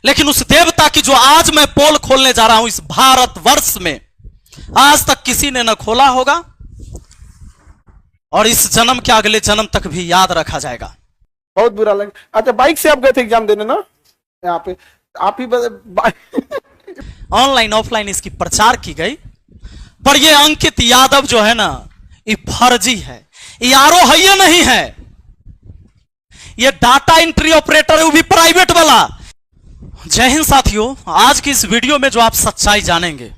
लेकिन उस देवता की जो आज मैं पोल खोलने जा रहा हूं इस भारतवर्ष में, आज तक किसी ने न खोला होगा और इस जन्म के अगले जन्म तक भी याद रखा जाएगा। बहुत बुरा लगा। अच्छा, बाइक से आप गए थे एग्जाम देने ना? यहाँ पे आप ही ऑनलाइन ऑफलाइन इसकी प्रचार की गई, पर ये अंकित यादव जो है ना, ये फर्जी है, ये आरो है, ये नहीं है, ये डाटा एंट्री ऑपरेटर है, वो भी प्राइवेट वाला। जय हिंद साथियों, आज की इस वीडियो में जो आप सच्चाई जानेंगे,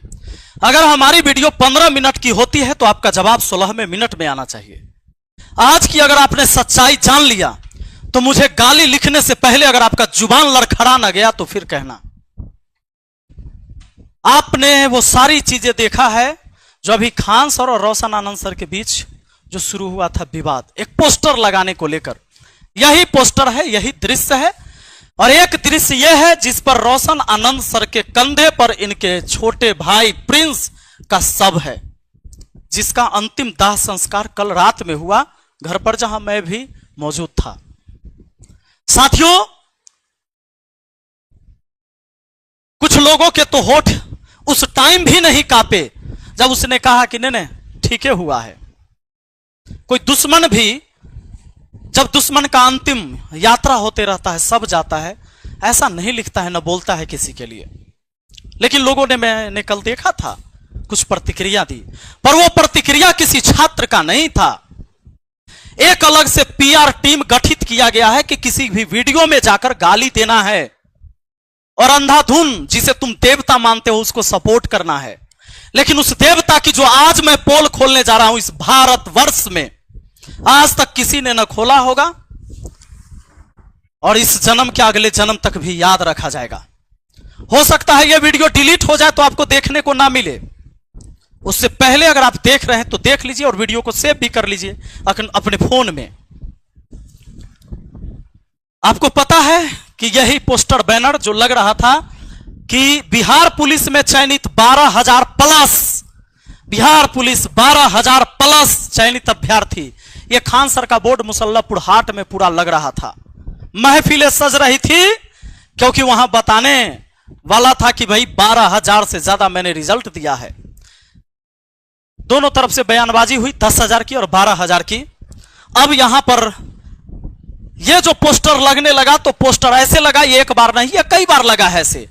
अगर हमारी वीडियो 15 मिनट की होती है तो आपका जवाब 16वें मिनट में आना चाहिए। आज की अगर आपने सच्चाई जान लिया तो मुझे गाली लिखने से पहले अगर आपका जुबान लड़खड़ा ना गया तो फिर कहना। आपने वो सारी चीजें देखा है जो अभी खान सर और रोशन आनंद सर के बीच जो शुरू हुआ था विवाद, एक पोस्टर लगाने को लेकर। यही पोस्टर है, यही दृश्य है, और एक दृश्य यह है जिस पर रोशन आनंद सर के कंधे पर इनके छोटे भाई प्रिंस का शव है, जिसका अंतिम दाह संस्कार कल रात में हुआ घर पर, जहां मैं भी मौजूद था। साथियों, कुछ लोगों के तो होठ उस टाइम भी नहीं कांपे जब उसने कहा कि नहीं ठीक हुआ है। कोई दुश्मन भी जब दुश्मन का अंतिम यात्रा होते रहता है, सब जाता है, ऐसा नहीं लिखता है, न बोलता है किसी के लिए। लेकिन लोगों ने, मैंने कल देखा था, कुछ प्रतिक्रिया दी, पर वो प्रतिक्रिया किसी छात्र का नहीं था। एक अलग से पीआर टीम गठित किया गया है कि किसी भी वीडियो में जाकर गाली देना है और अंधाधुन जिसे तुम देवता मानते हो उसको सपोर्ट करना है। लेकिन उस देवता की जो आज मैं पोल खोलने जा रहा हूं इस भारतवर्ष में, आज तक किसी ने न खोला होगा और इस जन्म के अगले जन्म तक भी याद रखा जाएगा। हो सकता है यह वीडियो डिलीट हो जाए तो आपको देखने को ना मिले। उससे पहले अगर आप देख रहे हैं तो देख लीजिए और वीडियो को सेव भी कर लीजिए अपने फोन में। आपको पता है कि यही पोस्टर बैनर जो लग रहा था कि बिहार पुलिस में चयनित 12,000 प्लस, बिहार पुलिस 12,000 प्लस चयनित अभ्यर्थी, यह खान सर का बोर्ड मुसल्लापुर हाट में पूरा लग रहा था। महफिलें सज रही थी क्योंकि वहां बताने वाला था कि भाई 12,000 से ज्यादा मैंने रिजल्ट दिया है। दोनों तरफ से बयानबाजी हुई, 10,000 की और 12,000 की। अब यहां पर यह जो पोस्टर लगने लगा तो पोस्टर ऐसे लगा, ये एक बार नहीं, ये कई बार लगा है ऐसे,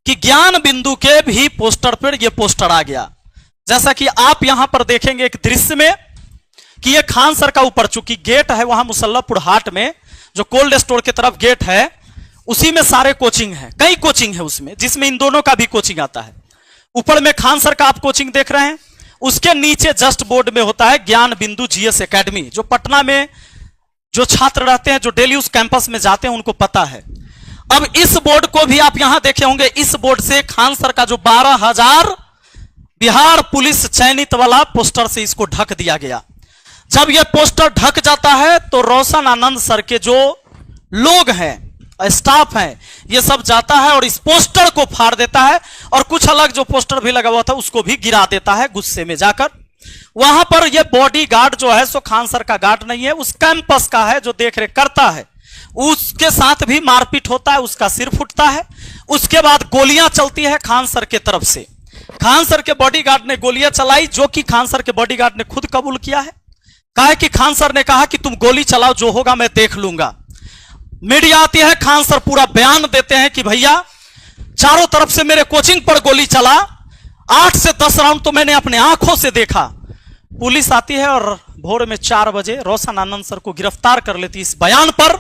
कि ज्ञान बिंदु के भी पोस्टर पर यह पोस्टर आ गया। जैसा कि आप यहां पर देखेंगे एक दृश्य में कि यह खान सर का ऊपर चूंकि गेट है वहां मुसल्लापुर हाट में, जो कोल्ड स्टोर की तरफ गेट है, उसी में सारे कोचिंग है, कई कोचिंग है उसमें, जिसमें इन दोनों का भी कोचिंग आता है। ऊपर में खान सर का आप कोचिंग देख रहे हैं, उसके नीचे जस्ट बोर्ड में होता है ज्ञान बिंदु जीएस एकेडमी, जो पटना में जो छात्र रहते हैं, जो डेली उस कैंपस में जाते हैं, उनको पता है। अब इस बोर्ड को भी आप यहां देखे होंगे, इस बोर्ड से खान सर का जो 12,000 बिहार पुलिस चयनित वाला पोस्टर से इसको ढक दिया गया। जब यह पोस्टर ढक जाता है तो रोशन आनंद सर के जो लोग हैं, स्टाफ हैं, ये सब जाता है और इस पोस्टर को फाड़ देता है और कुछ अलग जो पोस्टर भी लगा हुआ था उसको भी गिरा देता है गुस्से में जाकर। वहां पर यह बॉडी गार्ड जो है सो खान सर का गार्ड नहीं है, उस कैंपस का है जो देख रेख करता है, उसके साथ भी मारपीट होता है, उसका सिर फूटता है। उसके बाद गोलियां चलती है खान सर के तरफ से। खान सर के बॉडीगार्ड ने गोलियां चलाई, जो कि खान सर के बॉडीगार्ड ने खुद कबूल किया है। कहा कि खान सर ने कहा कि तुम गोली चलाओ, जो होगा मैं देख लूंगा। मीडिया आती है, खान सर पूरा बयान देते हैं कि भैया चारों तरफ से मेरे कोचिंग पर गोली चला, 8 से 10 राउंड तो मैंने अपने आंखों से देखा। पुलिस आती है और भोर में 4 बजे रोशन आनंद सर को गिरफ्तार कर लेती इस बयान पर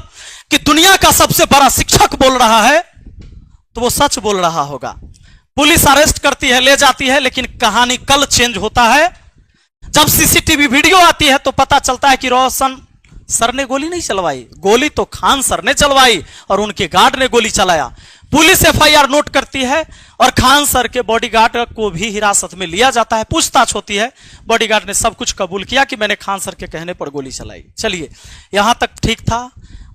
कि दुनिया का सबसे बड़ा शिक्षक बोल रहा है तो वो सच बोल रहा होगा। पुलिस अरेस्ट करती है, ले जाती है, लेकिन कहानी कल चेंज होता है। जब सीसीटीवी वीडियो आती है तो पता चलता है कि रोशन सर ने गोली नहीं चलवाई, गोली तो खान सर ने चलवाई और उनके गार्ड ने गोली चलाया। पुलिस एफआईआर नोट करती है और खान सर के बॉडीगार्ड को भी हिरासत में लिया जाता है, पूछताछ होती है। बॉडीगार्ड ने सब कुछ कबूल किया कि मैंने खान सर के कहने पर गोली चलाई। चलिए, यहां तक ठीक था।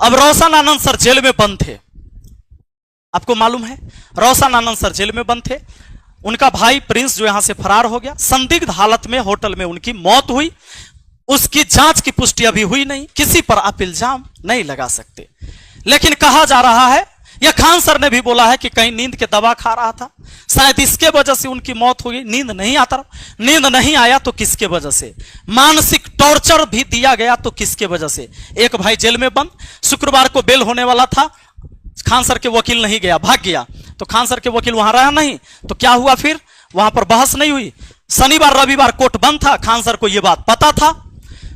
अब रोशन आनंद सर जेल में बंद थे, आपको मालूम है, रोशन आनंद सर जेल में बंद थे। उनका भाई प्रिंस जो यहां से फरार हो गया, संदिग्ध हालत में होटल में उनकी मौत हुई। उसकी जांच की पुष्टि अभी हुई नहीं, किसी पर आप इल्जाम नहीं लगा सकते। लेकिन कहा जा रहा है यह खान सर ने भी बोला है कि कहीं नींद के दवा खा रहा था, शायद इसके वजह से उनकी मौत हो गई। नींद नहीं आता, नींद नहीं आया तो किसके वजह से? मानसिक टॉर्चर भी दिया गया तो किसके वजह से? एक भाई जेल में बंद, शुक्रवार को बेल होने वाला था, खान सर के वकील नहीं गया, भाग गया। तो खान सर के वकील वहां रहा नहीं, तो क्या हुआ फिर? वहां पर बहस नहीं हुई। शनिवार रविवार कोर्ट बंद था, खान सर को यह बात पता था।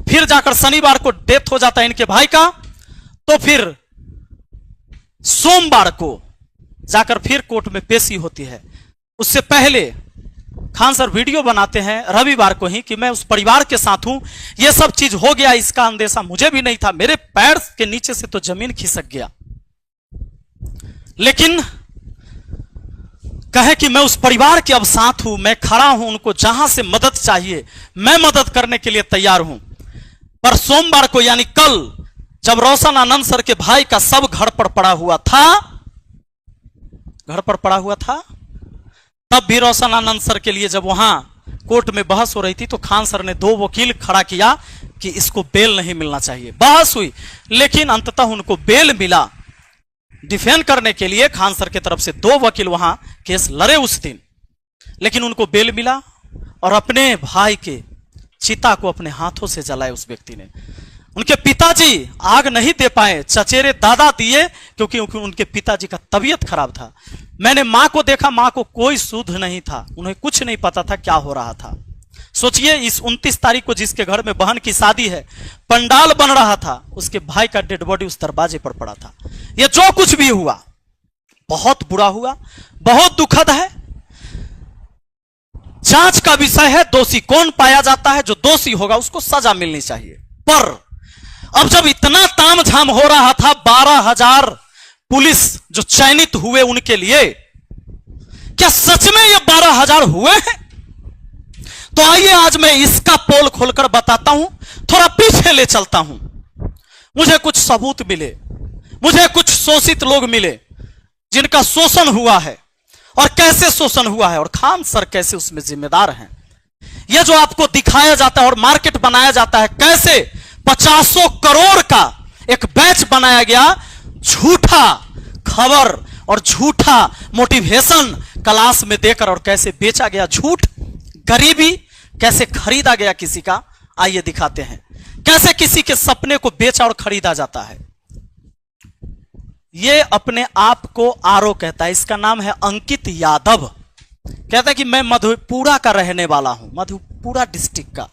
फिर जाकर शनिवार को डेथ हो जाता है इनके भाई का, तो फिर सोमवार को जाकर फिर कोर्ट में पेशी होती है। उससे पहले खान सर वीडियो बनाते हैं रविवार को ही कि मैं उस परिवार के साथ हूं, यह सब चीज हो गया, इसका अंदेशा मुझे भी नहीं था, मेरे पैर के नीचे से तो जमीन खिसक गया। लेकिन कहे कि मैं उस परिवार के अब साथ हूं, मैं खड़ा हूं, उनको जहां से मदद चाहिए मैं मदद करने के लिए तैयार हूं। पर सोमवार को यानी कल, जब रोशन आनंद सर के भाई का सब घर पर पड़ा हुआ था, तब भी रोशन आनंद सर के लिए जब वहां कोर्ट में बहस हो रही थी, तो खान सर ने 2 वकील खड़ा किया कि इसको बेल नहीं मिलना चाहिए। बहस हुई, लेकिन अंततः उनको बेल मिला। डिफेंड करने के लिए खान सर की तरफ से 2 वकील वहां केस लड़े उस दिन, लेकिन उनको बेल मिला और अपने भाई के चिता को अपने हाथों से जलाए उस व्यक्ति ने। उनके पिताजी आग नहीं दे पाए, चचेरे दादा दिए, क्योंकि उनके पिताजी का तबीयत खराब था। मैंने मां को देखा, मां को कोई सुध नहीं था, उन्हें कुछ नहीं पता था क्या हो रहा था। सोचिए, इस 29 तारीख को जिसके घर में बहन की शादी है, पंडाल बन रहा था, उसके भाई का डेड बॉडी उस दरवाजे पर पड़ा था। यह जो कुछ भी हुआ बहुत बुरा हुआ, बहुत दुखद है। जांच का विषय है, दोषी कौन पाया जाता है, जो दोषी होगा उसको सजा मिलनी चाहिए। पर अब जब इतना तामझाम हो रहा था, 12,000 पुलिस जो चयनित हुए उनके लिए, क्या सच में ये 12,000 हुए हैं? तो आइए आज मैं इसका पोल खोलकर बताता हूं, थोड़ा पीछे ले चलता हूं। मुझे कुछ सबूत मिले, मुझे कुछ शोषित लोग मिले जिनका शोषण हुआ है, और कैसे शोषण हुआ है, और खान सर कैसे उसमें जिम्मेदार हैं। यह जो आपको दिखाया जाता है और मार्केट बनाया जाता है, कैसे 50 करोड़ का एक बैच बनाया गया, झूठा खबर और झूठा मोटिवेशन क्लास में देकर, और कैसे बेचा गया झूठ, गरीबी कैसे खरीदा गया किसी का। आइए दिखाते हैं कैसे किसी के सपने को बेचा और खरीदा जाता है। यह अपने आप को आरो कहता है, इसका नाम है अंकित यादव। कहता है कि मैं मधेपुरा का रहने वाला हूं, मधेपुरा डिस्ट्रिक्ट का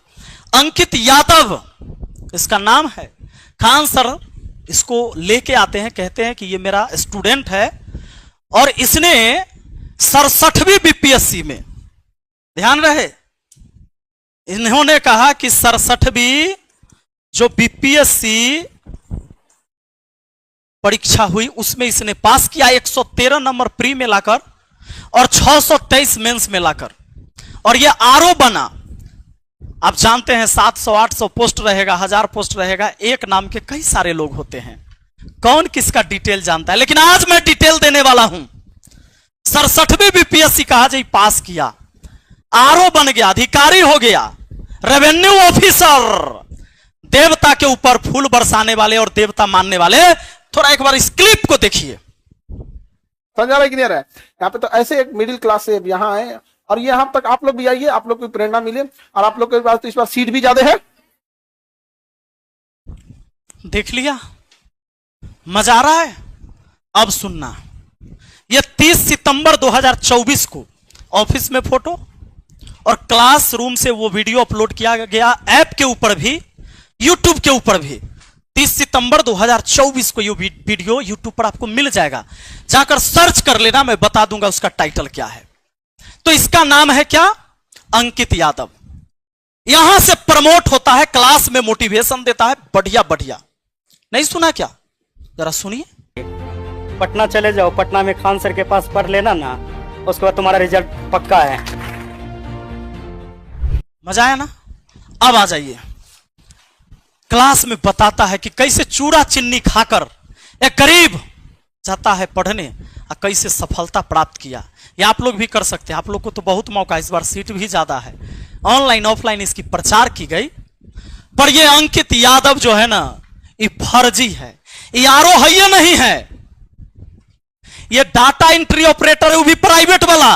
अंकित यादव इसका नाम है। खान सर इसको लेके आते हैं, कहते हैं कि ये मेरा स्टूडेंट है और इसने 67वीं बीपीएससी में, ध्यान रहे, इन्होंने कहा कि 67वीं जो बीपीएससी परीक्षा हुई उसमें इसने पास किया, 113 नंबर प्री में लाकर और 623 मेंस में लाकर, और यह आरओ बना। आप जानते हैं 700-800 पोस्ट रहेगा, 1000 पोस्ट रहेगा, एक नाम के कई सारे लोग होते हैं, कौन किसका डिटेल जानता है। लेकिन आज मैं डिटेल देने वाला हूं। 67वीं बीपीएससी कहा जी पास किया, आरओ बन गया, अधिकारी हो गया, रेवेन्यू ऑफिसर, देवता के ऊपर फूल बरसाने वाले और देवता मानने वाले। थोड़ा एक बार इस क्लिप को देखिए, समझ आ रहा है कि नहीं आ रहा है? यहाँ पे तो ऐसे एक मिडिल क्लास से यहाँ आए, और यहाँ तक आप लोग भी आइए, आप लोग को प्रेरणा मिले, और आप लोग के पास तो इस बार सीट भी ज्यादा है। देख लिया, मजा आ रहा है। अब सुनना, यह 30 सितंबर 2024 को ऑफिस में फोटो और क्लासरूम से वो वीडियो अपलोड किया गया, ऐप के ऊपर भी, यूट्यूब के ऊपर भी। 30 सितंबर 2024 को ये वीडियो यूट्यूब पर आपको मिल जाएगा, जाकर सर्च कर लेना, मैं बता दूंगा उसका टाइटल क्या है। तो इसका नाम है क्या? अंकित यादव। यहां से प्रमोट होता है, क्लास में मोटिवेशन देता है, बढ़िया बढ़िया। नहीं सुना क्या? जरा सुनिए। पटना चले जाओ, पटना में खान सर के पास पढ़ लेना ना, उसके बाद तुम्हारा रिजल्ट पक्का है। मजा आया ना? अब आ जाइए, क्लास में बताता है कि कैसे चूड़ा चिन्नी खाकर एक गरीब जाता है पढ़ने और कैसे सफलता प्राप्त किया। ये आप लोग भी कर सकते हैं, आप लोग को तो बहुत मौका, इस बार सीट भी ज्यादा है, ऑनलाइन ऑफलाइन इसकी प्रचार की गई। पर ये अंकित यादव जो है ना, ये फर्जी है, ये आरो है, ये नहीं है। ये डाटा एंट्री ऑपरेटर है, वो भी प्राइवेट वाला।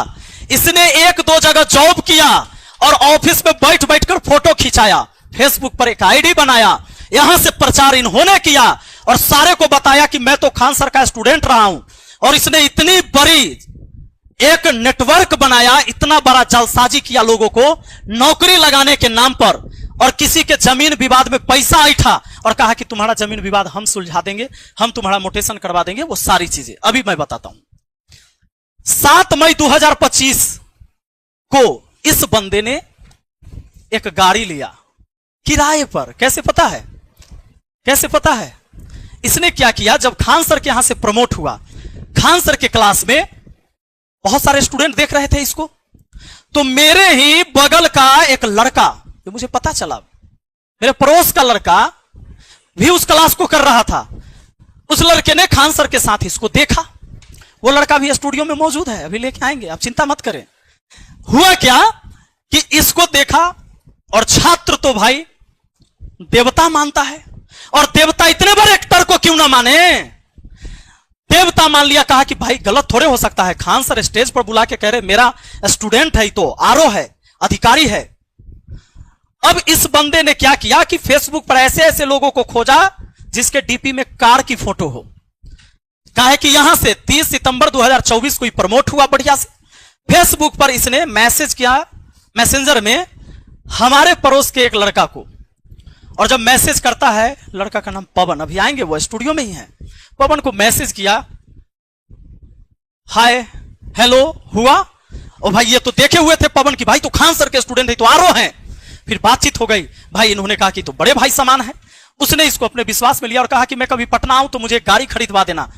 इसने एक दो जगह जॉब किया और ऑफिस में बैठ बैठकर फोटो खिंचाया, फेसबुक पर एक आईडी बनाया, यहां से प्रचार इन्होंने किया और सारे को बताया कि मैं तो खान सर का स्टूडेंट रहा हूं। और इसने इतनी बड़ी एक नेटवर्क बनाया, इतना बड़ा जालसाजी किया लोगों को नौकरी लगाने के नाम पर, और किसी के जमीन विवाद में पैसा ऐठा और कहा कि तुम्हारा जमीन विवाद हम सुलझा देंगे, हम तुम्हारा मोटेशन करवा देंगे, वो सारी चीजें अभी मैं बताता हूं। 7 मई 2025 को इस बंदे ने एक गाड़ी लिया किराए पर। कैसे पता है? कैसे पता है? इसने क्या किया, जब खान सर के यहां से प्रमोट हुआ, खान सर के क्लास में बहुत सारे स्टूडेंट देख रहे थे इसको, तो मेरे ही बगल का एक लड़का, जो मुझे पता चला, मेरे पड़ोस का लड़का भी उस क्लास को कर रहा था। उस लड़के ने खान सर के साथ इसको देखा। वो लड़का भी स्टूडियो में मौजूद है, अभी लेके आएंगे, आप चिंता मत करें। हुआ क्या कि इसको देखा, और छात्र तो भाई देवता मानता है, और देवता इतने बड़े एक्टर को क्यों ना माने, देवता मान लिया। कहा कि भाई गलत थोड़े हो सकता है, खान सर स्टेज पर बुला के कह रहे मेरा स्टूडेंट है, तो आरओ है, अधिकारी है। अब इस बंदे ने क्या किया कि फेसबुक पर ऐसे ऐसे लोगों को खोजा जिसके डीपी में कार की फोटो हो। कहा कि यहां से 30 सितंबर 2024 को प्रमोट हुआ बढ़िया से। फेसबुक पर इसने मैसेज किया मैसेंजर में हमारे पड़ोस के एक लड़का को, और जब मैसेज करता है, लड़का का नाम पवन, अभी आएंगे, वो स्टूडियो में ही है। पवन को मैसेज किया, हाय हेलो हुआ, और भाई ये तो देखे हुए थे पवन की, भाई तो खान सर के स्टूडेंट है, तो आरओ हैं। फिर बातचीत हो गई, भाई इन्होंने कहा कि तो बड़े भाई समान है। उसने इसको अपने विश्वास में लिया और कहा कि मैं कभी पटना आऊं तो मुझे एक गाड़ी खरीदवा देना।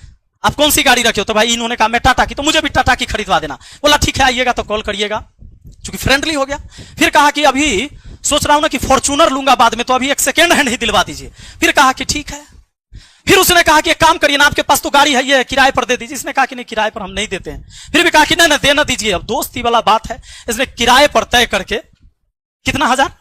आप कौन सी गाड़ी रखे हो? तो भाई इन्होंने कहा मैं टाटा की, तो मुझे भी टाटा की खरीदवा देना। बोला ठीक है, आइएगा तो कॉल करिएगा, चूंकि फ्रेंडली हो गया। फिर कहा कि अभी सोच रहा हूं ना कि फॉर्च्यूनर लूंगा बाद में, तो अभी एक सेकेंड हैंड ही दिलवा दीजिए। फिर कहा कि ठीक है। फिर उसने कहा कि एक काम करिए ना, आपके पास तो गाड़ी है, ये किराए पर दे दीजिए। इसने कहा कि नहीं, किराए पर हम नहीं देते हैं। फिर भी कहा कि नहीं देना दीजिए। अब दोस्ती वाला बात है, इसने किराए पर तय करके कितना हजार,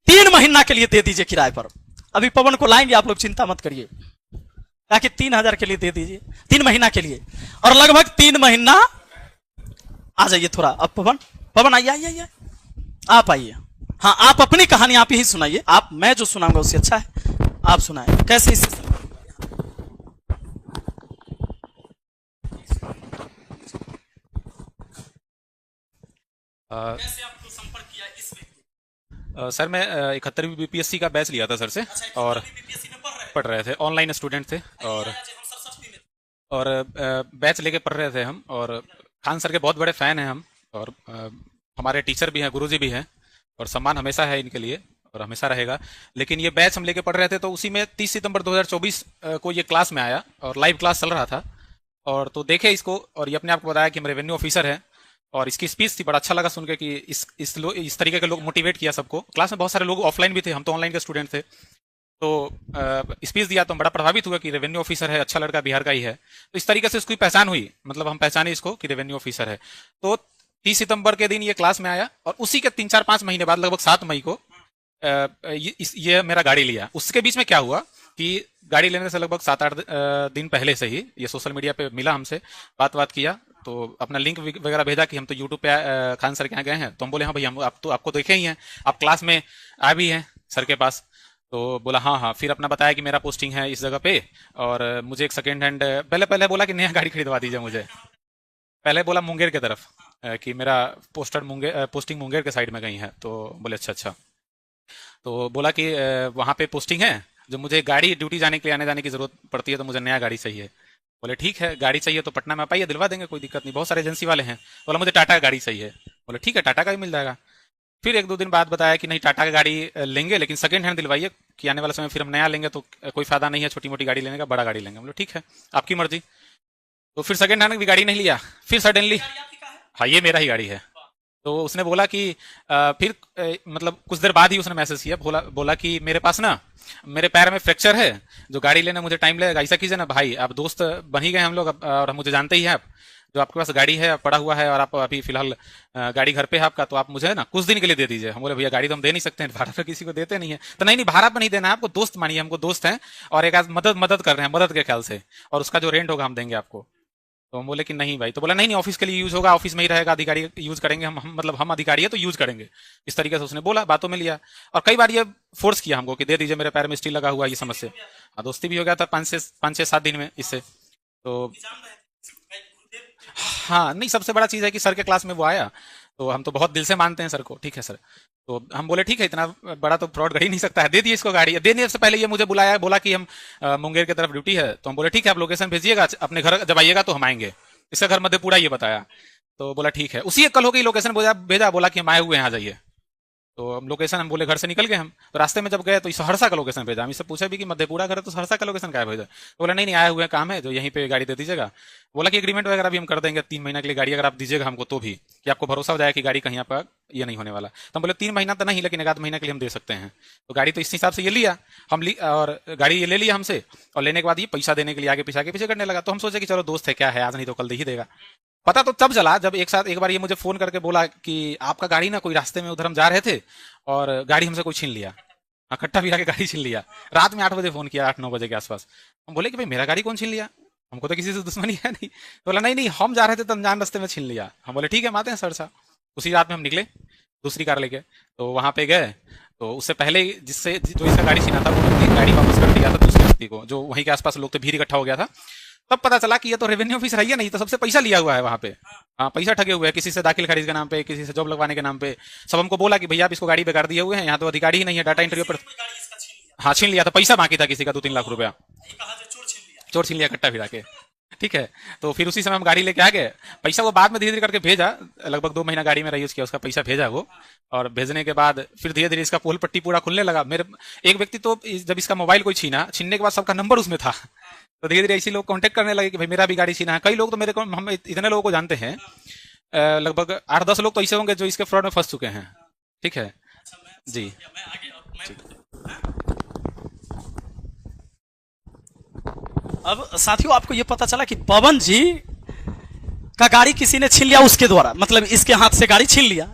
3 महीना के लिए दे दीजिए किराए पर। अभी पवन को लाएंगे, आप लोग चिंता मत करिए। कहा कि 3000 के लिए दे दीजिए, 3 महीना के लिए। और लगभग 3 महीना, आ जाइए थोड़ा अब पवन आइए आइए आइए, आप आइए। हाँ, आप अपनी कहानी आप ही सुनाइए। आप, मैं जो सुनाऊंगा उससे अच्छा है आप सुनाए। कैसे इससे कैसे आपको संपर्क किया इस व्यक्ति? सर मैं 71वीं बीपीएससी का बैच लिया था सर से, और बीपीएससी में पढ़ रहे थे, ऑनलाइन स्टूडेंट थे, और बैच लेके पढ़ रहे थे हम। और खान सर के बहुत बड़े फैन हैं हम, और हमारे टीचर भी हैं, गुरुजी भी हैं, और सम्मान हमेशा है इनके लिए और हमेशा रहेगा। लेकिन ये बैच हम लेके पढ़ रहे थे, तो उसी में 30 सितंबर 2024 को ये क्लास में आया और लाइव क्लास चल रहा था। और तो देखे इसको, और ये अपने आप को बताया कि मैं रेवेन्यू ऑफिसर है, और इसकी स्पीच थी, बड़ा अच्छा लगा सुन के कि इस तरीके के लोग मोटिवेट किया सबको। क्लास में बहुत सारे लोग ऑफलाइन भी थे, हम तो ऑनलाइन के स्टूडेंट थे। तो स्पीच दिया तो हम बड़ा प्रभावित हुआ कि रेवेन्यू ऑफिसर है, अच्छा लड़का, बिहार का ही है। तो इस तरीके से इसकी पहचान हुई, मतलब हम पहचाने इसको कि रेवेन्यू ऑफिसर है। तो 30 सितंबर के दिन ये क्लास में आया, और उसी के 3-4-5 महीने बाद, लगभग 7 मई को ये मेरा गाड़ी लिया। उसके बीच में क्या हुआ कि गाड़ी लेने से लगभग 7-8 दिन पहले से ही ये सोशल मीडिया पे मिला हमसे, बात किया, तो अपना लिंक वगैरह भेजा कि हम तो यूट्यूब पे खान सर के यहाँ गए हैं। तो हम बोले हाँ भाई, हम आप तो आपको देखे ही हैं, आप क्लास में आ भी हैं सर के पास। तो बोला हाँ। फिर अपना बताया कि मेरा पोस्टिंग है इस जगह पे, और मुझे एक सेकेंड हैंड, पहले बोला कि नया गाड़ी खरीदवा दीजिए मुझे। पहले बोला मुंगेर की तरफ कि मेरा पोस्टिंग मुंगेर के साइड में गई है। तो बोले अच्छा। तो बोला कि वहाँ पे पोस्टिंग है, जो मुझे गाड़ी ड्यूटी जाने के लिए आने जाने की जरूरत पड़ती है, तो मुझे नया गाड़ी चाहिए। बोले ठीक है, गाड़ी चाहिए तो पटना में आप आइए, दिलवा देंगे, कोई दिक्कत नहीं, बहुत सारे एजेंसी वाले हैं। बोला मुझे टाटा का गाड़ी चाहिए। बोले ठीक है, टाटा का भी मिल जाएगा। फिर 1-2 दिन बाद बताया कि नहीं, टाटा का गाड़ी लेंगे, लेकिन सेकंड हैंड दिलवाइए, कि आने वाले समय फिर हम नया लेंगे तो कोई फायदा नहीं है छोटी मोटी गाड़ी लेने का, बड़ा गाड़ी लेंगे। बोले ठीक है, आपकी मर्जी। तो फिर सेकंड हैंड भी गाड़ी नहीं लिया। फिर सडनली, हाँ ये मेरा ही गाड़ी है। तो उसने बोला कि फिर मतलब कुछ देर बाद ही उसने मैसेज किया, बोला कि मेरे पास ना, मेरे पैर में फ्रैक्चर है, जो गाड़ी लेने मुझे टाइम लगेगा। ऐसा कीजिए ना भाई, आप दोस्त बन ही गए हम लोग, और मुझे जानते ही हैं आप, जो आपके पास गाड़ी है पड़ा हुआ है, और आप अभी फिलहाल गाड़ी घर पे है आपका, तो आप मुझे ना कुछ दिन के लिए दे दीजिए। हम बोले भैया गाड़ी तो हम दे नहीं सकते हैं, भाड़ा पे किसी को देते नहीं है। तो नहीं भाड़ा पे नहीं देना है आपको, दोस्त मानिए, हमको दोस्त हैं, और एक आज मदद कर रहे हैं, मदद के ख्याल से, और उसका जो रेंट होगा हम देंगे आपको। तो हम बोले कि नहीं भाई, तो बोला नहीं नहीं ऑफिस के लिए यूज होगा, ऑफिस में ही रहेगा, अधिकारी यूज करेंगे, हम मतलब हम अधिकारी है तो यूज करेंगे, इस तरीके से उसने बोला, बातों में लिया। और कई बार ये फोर्स किया हमको कि दे दीजिए, मेरे पैर में स्टील लगा हुआ, ये समझ से। हाँ, दोस्ती भी हो गया था 5 से 7 दिन में इससे। तो हाँ नहीं, सबसे बड़ा चीज है कि सर के क्लास में वो आया, तो हम तो बहुत दिल से मानते हैं सर को, ठीक है सर। तो हम बोले ठीक है, इतना बड़ा तो फ्रॉड कर ही नहीं सकता है, दे दिए इसको गाड़ी। देने से पहले ये मुझे बुलाया, बोला कि हम मुंगेर की तरफ ड्यूटी है, तो हम बोले ठीक है, आप लोकेशन भेजिएगा, अपने घर जब आइएगा तो हम आएंगे। इसका घर मधेपुरा ये बताया, तो बोला ठीक है। उसी एक कल हो गई, लोकेशन भेजा, बोला कि हम आए हुए हैं, आ जाइए। तो हम लोकेशन, हम बोले घर से निकल गए हम, तो रास्ते में जब गए तो सहरसा का लोकेशन भेजा। हम इससे पूछा भी कि मधेपुरा घर है तो सहरसा का लोकेशन क्या भेजा? तो बोला नहीं नहीं, आए हुए काम है, जो यहीं पे गाड़ी दे दीजिएगा। बोला कि एग्रीमेंट वगैरह भी हम कर देंगे 3 महीना के लिए गाड़ी, अगर आप दीजिएगा हमको तो भी, कि आपको भरोसा हो जाए कि गाड़ी कहीं आपका ये नहीं होने वाला। तो हम बोले 3 महीना तो नहीं, लेकिन 1 आध महीना के लिए हम दे सकते हैं। तो गाड़ी तो इस हिसाब से ये लिया हम, और गाड़ी ये ले लिया हमसे, और लेने के बाद ये पैसा देने के लिए आगे पीछे करने लगा। तो हम सोचे कि चलो दोस्त है, क्या है, आज नहीं तो कल दे ही देगा। पता तो तब चला जब एक बार ये मुझे फोन करके बोला कि आपका गाड़ी ना कोई रास्ते में उधर हम जा रहे थे और गाड़ी हमसे कोई छीन लिया, खट्टा भी आके गाड़ी छीन लिया। रात में 8 बजे फोन किया, 8-9 बजे के आसपास। हम बोले कि भाई मेरा गाड़ी कौन छीन लिया, हमको तो किसी से दुश्मनी है नहीं। तो बोला नहीं नहीं, हम जा रहे थे तो अनजान रास्ते में छीन लिया। हम बोले ठीक है, माते हैं सर साहब। उसी रात में हम निकले दूसरी कार लेके, तो वहां पे गए। तो उससे पहले जो इसका गाड़ी छीना था, वो गाड़ी वापस कर दिया था दूसरे व्यक्ति को, जो वहीं के आसपास लोग थे, भीड़ इकट्ठा हो गया था। तब पता चला कि ये तो रेवेन्यू ऑफिसर है, नहीं तो सबसे पैसा लिया हुआ है वहां पे। हाँ, पैसा ठगे हुए हैं, किसी से दाखिल खारिज के नाम पे, किसी से जॉब लगवाने के नाम पे। सब हमको बोला कि भैया आप इसको गाड़ी बेकार दिए हुए हैं, यहाँ तो अधिकारी ही नहीं है, डाटा इंटरव्यू पर। हाँ, छीन लिया था, पैसा बाकी था किसी का 2-3 लाख रुपया, चोर छीन लिया कट्टा फिरा के। ठीक है, तो फिर उसी समय हम गाड़ी लेके आ गए। पैसा वो बाद में धीरे धीरे करके भेजा, लगभग 2 महीना गाड़ी में रही उसकी, उसका पैसा भेजा वो। और भेजने के बाद फिर धीरे धीरे इसका पोल पट्टी पूरा खुलने लगा। मेरे एक व्यक्ति तो जब इसका मोबाइल कोई छीनने के बाद सबका नंबर उसमें था, तो धीरे धीरे ऐसे लोग कांटेक्ट करने लगे कि भाई मेरा भी गाड़ी छीना है। कई लोग तो मेरे को, हम इतने लोगों को जानते हैं, लगभग 8-10 लोग तो ऐसे होंगे जो इसके फ्रॉड में फंस चुके हैं। ठीक है जी। अब साथियों, आपको ये पता चला कि पवन जी का गाड़ी किसी ने छीन लिया उसके द्वारा, मतलब इसके हाथ से गाड़ी छीन लिया।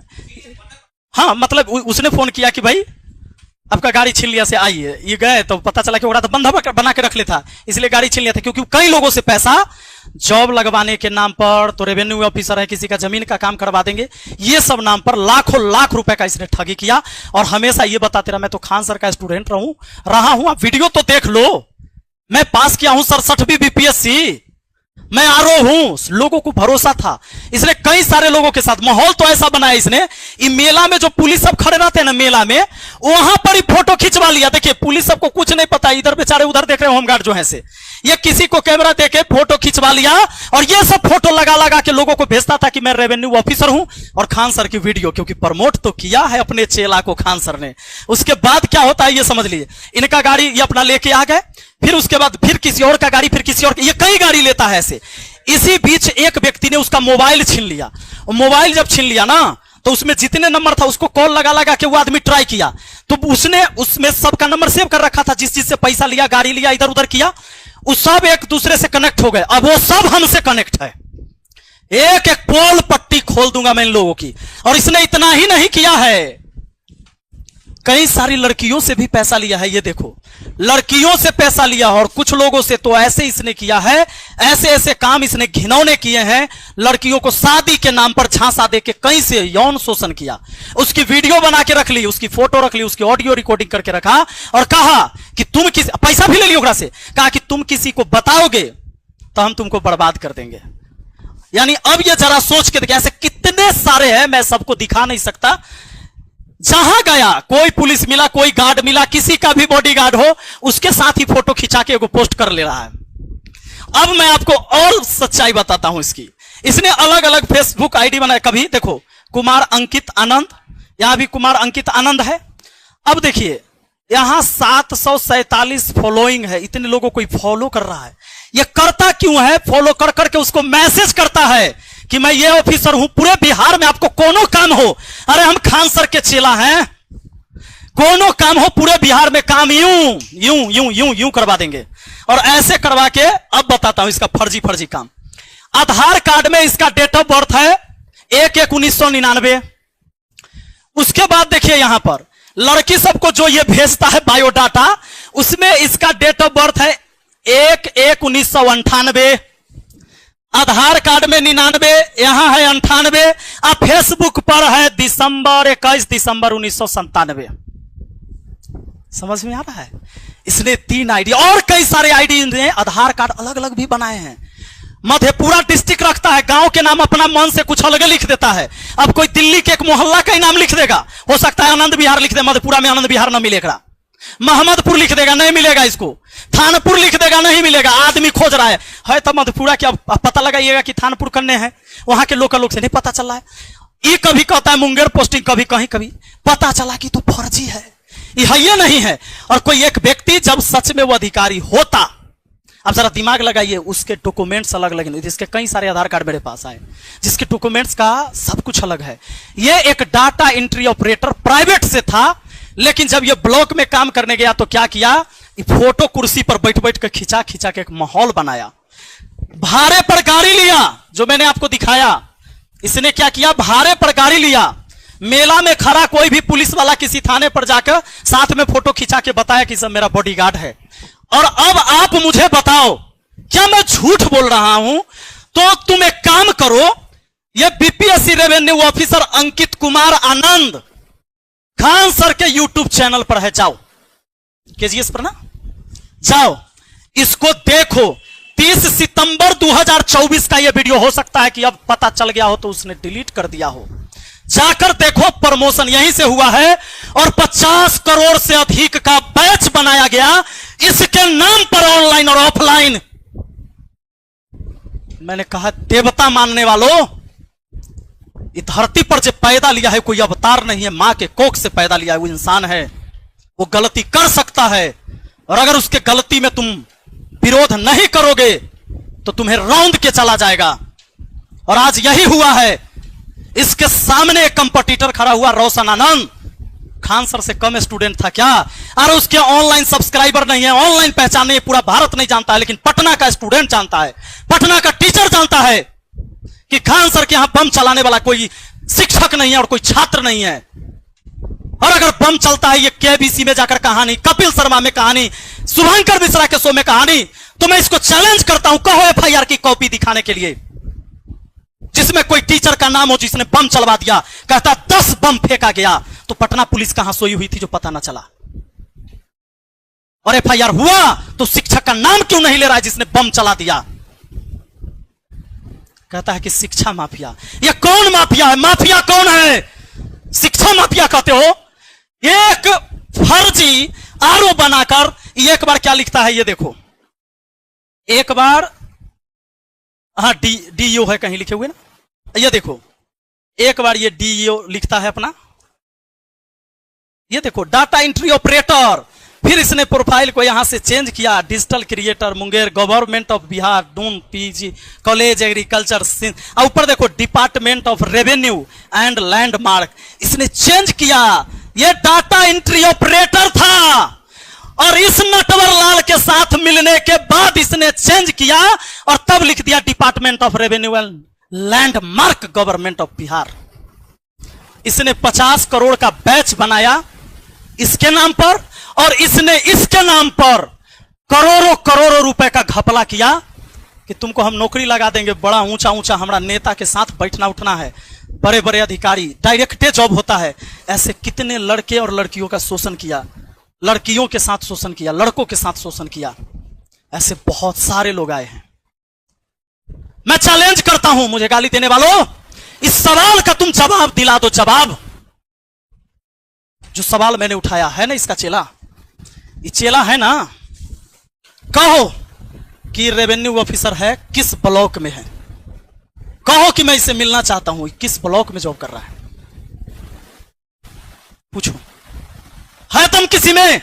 हाँ, मतलब उसने फोन किया कि भाई आपका गाड़ी छीन लिया से आइए। ये गए तो पता चला कि वो तो बंधा बना के रख लेता, इसलिए गाड़ी छीन लिया था। क्योंकि कई लोगों से पैसा जॉब लगवाने के नाम पर, तो रेवेन्यू ऑफिसर है, किसी का जमीन का काम करवा देंगे, ये सब नाम पर लाखों लाख रुपए का इसने ठगी किया। और हमेशा ये बताते रहा, मैं तो खान सर का स्टूडेंट रहा हूं, आप वीडियो तो देख लो, मैं पास किया हूं 67वीं बीपीएससी, मैं आरओ हूं। लोगों को भरोसा था, इसलिए कई सारे लोगों के साथ माहौल तो ऐसा बनाया इसने। ये मेला में जो पुलिस सब खड़े रहते हैं ना मेला में, वहां पर ही फोटो खिंचवा लिया। देखिए, पुलिस सबको कुछ नहीं पता, इधर बेचारे उधर देख रहे हैं होमगार्ड जो है से, ये किसी को कैमरा देके फोटो खिंचवा लिया, और ये सब फोटो लगा लगा के लोगों को भेजता था कि मैं रेवेन्यू ऑफिसर हूं। और खान सर की वीडियो, क्योंकि प्रमोट तो किया है अपने चेला को खान सर ने। उसके बाद क्या होता है ये समझ लीजिए, इनका गाड़ी ये अपना लेके आ गए, फिर उसके बाद फिर किसी और का गाड़ी, फिर किसी और, ये कई गाड़ी लेता है ऐसे। इसी बीच एक व्यक्ति ने उसका मोबाइल छीन लिया। मोबाइल जब छीन लिया ना, तो उसमें जितने नंबर था उसको कॉल लगा लगा के वो आदमी ट्राई किया, तो उसने उसमें सबका नंबर सेव कर रखा था, जिस चीज से पैसा लिया, गाड़ी लिया, इधर उधर किया, वो सब एक दूसरे से कनेक्ट हो गए। अब वो सब हमसे कनेक्ट है, एक एक पोल पट्टी खोल दूंगा मैं इन लोगों की। और इसने इतना ही नहीं किया है, कई सारी लड़कियों से भी पैसा लिया है। ये देखो, लड़कियों से पैसा लिया, और कुछ लोगों से तो ऐसे इसने किया है, ऐसे ऐसे काम इसने घिनौने किए हैं। लड़कियों को शादी के नाम पर झांसा देके कहीं से यौन शोषण किया, उसकी वीडियो बना के रख ली, उसकी फोटो रख ली, उसकी ऑडियो रिकॉर्डिंग करके रखा, और कहा कि तुम किसी, पैसा भी ले लिया से, कहा कि तुम किसी को बताओगे तो हम तुमको बर्बाद कर देंगे। यानी अब ये जरा सोच के देखिए, ऐसे कितने सारे हैं, मैं सबको दिखा नहीं सकता। जहां गया, कोई पुलिस मिला, कोई गार्ड मिला, किसी का भी बॉडीगार्ड हो, उसके साथ ही फोटो खिंचा के एगो पोस्ट कर ले रहा है। अब मैं आपको और सच्चाई बताता हूं इसकी। इसने अलग अलग फेसबुक आईडी बनाया। कभी देखो, कुमार अंकित आनंद, यहां भी कुमार अंकित आनंद है। अब देखिए, यहां 747 फॉलोइंग है, इतने लोगों को फॉलो कर रहा है। ये करता क्यों है? फॉलो कर करके उसको मैसेज करता है कि मैं ये ऑफिसर हूं, पूरे बिहार में आपको कोनो काम हो, अरे हम खान सर के चेला हैं, कोनो काम हो पूरे बिहार में, काम यूं यूं यूं यूं यूं करवा देंगे। और ऐसे करवा के, अब बताता हूं इसका फर्जी काम। आधार कार्ड में इसका डेट ऑफ बर्थ है 1/1/1999। उसके बाद देखिए, यहां पर लड़की सबको जो ये भेजता है बायोडाटा, उसमें इसका डेट ऑफ बर्थ है 1/1/1998। आधार कार्ड में 99, यहां है 98, अब फेसबुक पर है दिसंबर 21 दिसंबर 1997। समझ में आ रहा है? इसने 3 आईडी और कई सारे आईडी ने आधार कार्ड अलग अलग भी बनाए हैं। मधेपुरा डिस्ट्रिक्ट रखता है, गांव के नाम अपना मन से कुछ अलग लिख देता है। अब कोई दिल्ली के एक मोहल्ला का ही नाम लिख देगा, हो सकता है आनंद विहार लिख दे, मधेपुरा में आनंद विहार ना मिलेगा। मोहम्मदपुर लिख देगा, नहीं मिलेगा इसको। थानपुर लिख देगा, नहीं मिलेगा। आदमी खोज रहा है तो मधेपुरा क्या पता लगाइएगा कि थानपुर करने हैं, वहां के लोकल लोग से नहीं पता चल रहा है। ये कभी कहता है मुंगेर पोस्टिंग, कभी कहीं, कभी पता चला कि तो फर्जी है, ये नहीं है। और कोई एक व्यक्ति जब सच में वो अधिकारी होता, अब जरा दिमाग लगाइए, उसके डॉक्यूमेंट्स अलग अलग, जिसके कई सारे आधार कार्ड मेरे पास आए, जिसके डॉक्यूमेंट्स का सब कुछ अलग है। ये एक डाटा एंट्री ऑपरेटर प्राइवेट से था, लेकिन जब ये ब्लॉक में काम करने गया तो क्या किया, फोटो कुर्सी पर बैठ बैठ कर खिंचा खिंचा के एक माहौल बनाया। भाड़े पर गाड़ी लिया, जो मैंने आपको दिखाया, इसने क्या किया, भाड़े पर गाड़ी लिया, मेला में खड़ा कोई भी पुलिस वाला किसी थाने पर जाकर साथ में फोटो खिंचा के बताया कि सब मेरा बॉडीगार्ड है। और अब आप मुझे बताओ, क्या मैं झूठ बोल रहा हूं? तो तुम एक काम करो, ये BPSC revenue officer Ankit Kumar Anand Khan sir के यूट्यूब चैनल पर है, जाओ केजीएस पर ना, जाओ इसको देखो। 30 सितंबर 2024 का यह वीडियो, हो सकता है कि अब पता चल गया हो तो उसने डिलीट कर दिया हो, जाकर देखो। प्रमोशन यहीं से हुआ है और 50 करोड़ से अधिक का बैच बनाया गया इसके नाम पर, ऑनलाइन और ऑफलाइन। मैंने कहा देवता मानने वालों, इस धरती पर जो पैदा लिया है कोई अवतार नहीं है, मां के कोख से पैदा लिया है, वो इंसान है, वो गलती कर सकता है। और अगर उसके गलती में तुम विरोध नहीं करोगे तो तुम्हें रौंद के चला जाएगा। और आज यही हुआ है। इसके सामने एक कंपटीटर खड़ा हुआ, रोशन आनंद, खान सर से कम स्टूडेंट था क्या? और उसके ऑनलाइन सब्सक्राइबर नहीं है, ऑनलाइन पहचान नहीं है, पूरा भारत नहीं जानता है, लेकिन पटना का स्टूडेंट जानता है, पटना का टीचर जानता है कि खान सर के यहां बम चलाने वाला कोई शिक्षक नहीं है और कोई छात्र नहीं है। और अगर बम चलता है, ये केबीसी में जाकर कहानी, कपिल शर्मा में कहानी, शुभंकर मिश्रा के शो में कहानी, तो मैं इसको चैलेंज करता हूं, कहो एफआईआर की कॉपी दिखाने के लिए जिसमें कोई टीचर का नाम हो जिसने बम चलवा दिया। कहता 10 बम फेंका गया, तो पटना पुलिस कहां सोई हुई थी जो पता ना चला? और एफआईआर हुआ तो शिक्षक का नाम क्यों नहीं ले रहा है जिसने बम चला दिया? कहता है कि शिक्षा माफिया। ये कौन माफिया है? माफिया कौन है? शिक्षा माफिया कहते हो? एक फर्जी आरओ बनाकर एक बार क्या लिखता है, ये देखो, एक बार, हाँ डीईओ है कहीं लिखे हुए ना, ये देखो, एक बार ये डीईओ लिखता है अपना, ये देखो डाटा एंट्री ऑपरेटर। फिर इसने प्रोफाइल को यहां से चेंज किया, digital creator Munger, government of Bihar, Doon PG college agriculture, और ऊपर देखो department of revenue and landmark. इसने चेंज किया, ये डाटा एंट्री ऑपरेटर था। और इस नटवर लाल के साथ मिलने के बाद इसने चेंज किया और तब लिख दिया department of revenue and landmark, government of Bihar. इसने 50 करोड़ का बैच बनाया इसके नाम पर, और इसने इसके नाम पर करोड़ों करोड़ों रुपए का घपला किया कि तुमको हम नौकरी लगा देंगे, बड़ा ऊंचा ऊंचा हमारा नेता के साथ बैठना उठना है, बड़े बड़े अधिकारी, डायरेक्टे जॉब होता है। ऐसे कितने लड़के और लड़कियों का शोषण किया, लड़कियों के साथ शोषण किया, लड़कों के साथ शोषण किया, ऐसे बहुत सारे लोग आए हैं। मैं चैलेंज करता हूं मुझे गाली देने वालों, इस सवाल का तुम जवाब दिला दो। जवाब, जो सवाल मैंने उठाया है ना, इसका चेला, ये चेला है ना, कहो कि रेवेन्यू ऑफिसर है, किस ब्लॉक में है, कहो कि मैं इसे मिलना चाहता हूं, किस ब्लॉक में जॉब कर रहा है, पूछो, है तुम किसी में?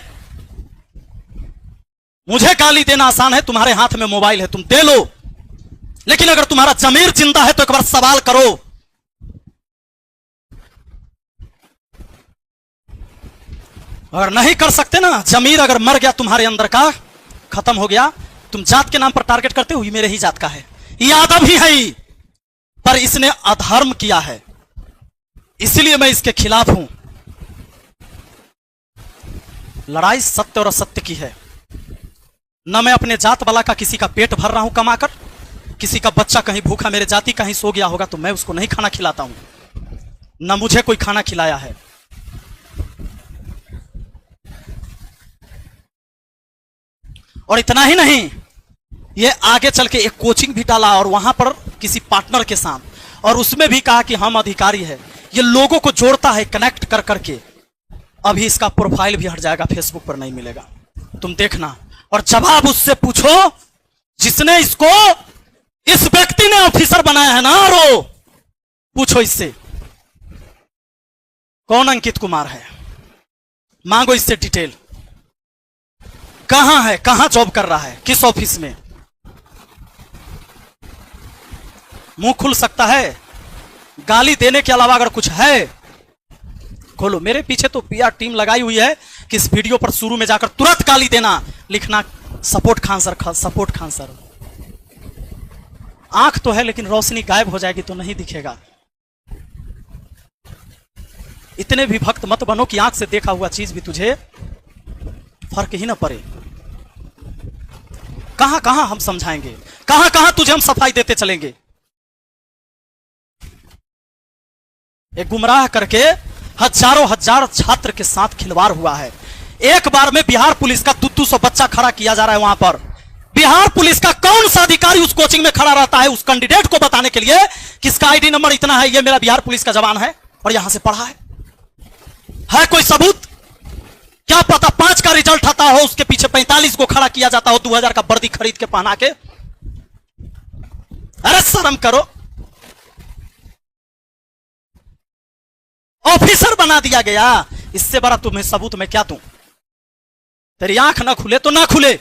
मुझे गाली देना आसान है, तुम्हारे हाथ में मोबाइल है, तुम दे लो, लेकिन अगर तुम्हारा जमीर जिंदा है तो एक बार सवाल करो। अगर नहीं कर सकते ना, जमीर अगर मर गया तुम्हारे अंदर का, खत्म हो गया, तुम जात के नाम पर टारगेट करते हो, ये मेरे ही जात का है, यादव ही है, पर इसने अधर्म किया है, इसलिए मैं इसके खिलाफ हूं। लड़ाई सत्य और असत्य की है। न मैं अपने जात वाला का किसी का पेट भर रहा हूं कमाकर, किसी का बच्चा कहीं भूखा मेरे जाति कहीं सो गया होगा तो मैं उसको नहीं खाना खिलाता हूं, ना मुझे कोई खाना खिलाया है। और इतना ही नहीं, ये आगे चल के एक कोचिंग भी डाला और वहां पर किसी पार्टनर के साथ, और उसमें भी कहा कि हम अधिकारी है। ये लोगों को जोड़ता है कनेक्ट कर करके। अभी इसका प्रोफाइल भी हट जाएगा, फेसबुक पर नहीं मिलेगा, तुम देखना। और जवाब उससे पूछो जिसने इसको, इस व्यक्ति ने ऑफिसर बनाया है ना, रो पूछो इससे कौन अंकित कुमार है, मांगो इससे डिटेल, कहां है, कहां जॉब कर रहा है, किस ऑफिस में। मुंह खुल सकता है, गाली देने के अलावा अगर कुछ है खोलो। मेरे पीछे तो पीआर टीम लगाई हुई है कि इस वीडियो पर शुरू में जाकर तुरंत गाली देना, लिखना support Khan sir, support Khan sir. आंख तो है लेकिन रोशनी गायब हो जाएगी तो नहीं दिखेगा। इतने भी भक्त मत बनो कि आंख से देखा हुआ चीज भी तुझे फर्क ही ना पड़े। कहां कहां हम समझाएंगे, कहां कहां तुझे हम सफाई देते चलेंगे। एक गुमराह करके हजारों हजार छात्र के साथ खिलवाड़ हुआ है। एक बार में बिहार पुलिस का 200 बच्चा खड़ा किया जा रहा है वहां पर। बिहार पुलिस का कौन सा अधिकारी उस कोचिंग में खड़ा रहता है उस कैंडिडेट को बताने के लिए किसका आईडी नंबर इतना है, ये मेरा बिहार पुलिस का जवान है और यहां से पढ़ा है कोई सबूत? क्या पता 5 का रिजल्ट आता हो, उसके पीछे 45 को खड़ा किया जाता हो 2000 का वर्दी खरीद के पहना के। अरे शर्म करो, ऑफिसर बना दिया गया। इससे बड़ा तुम्हें सबूत मैं क्या दूं? तेरी आंख ना खुले तो ना खुले।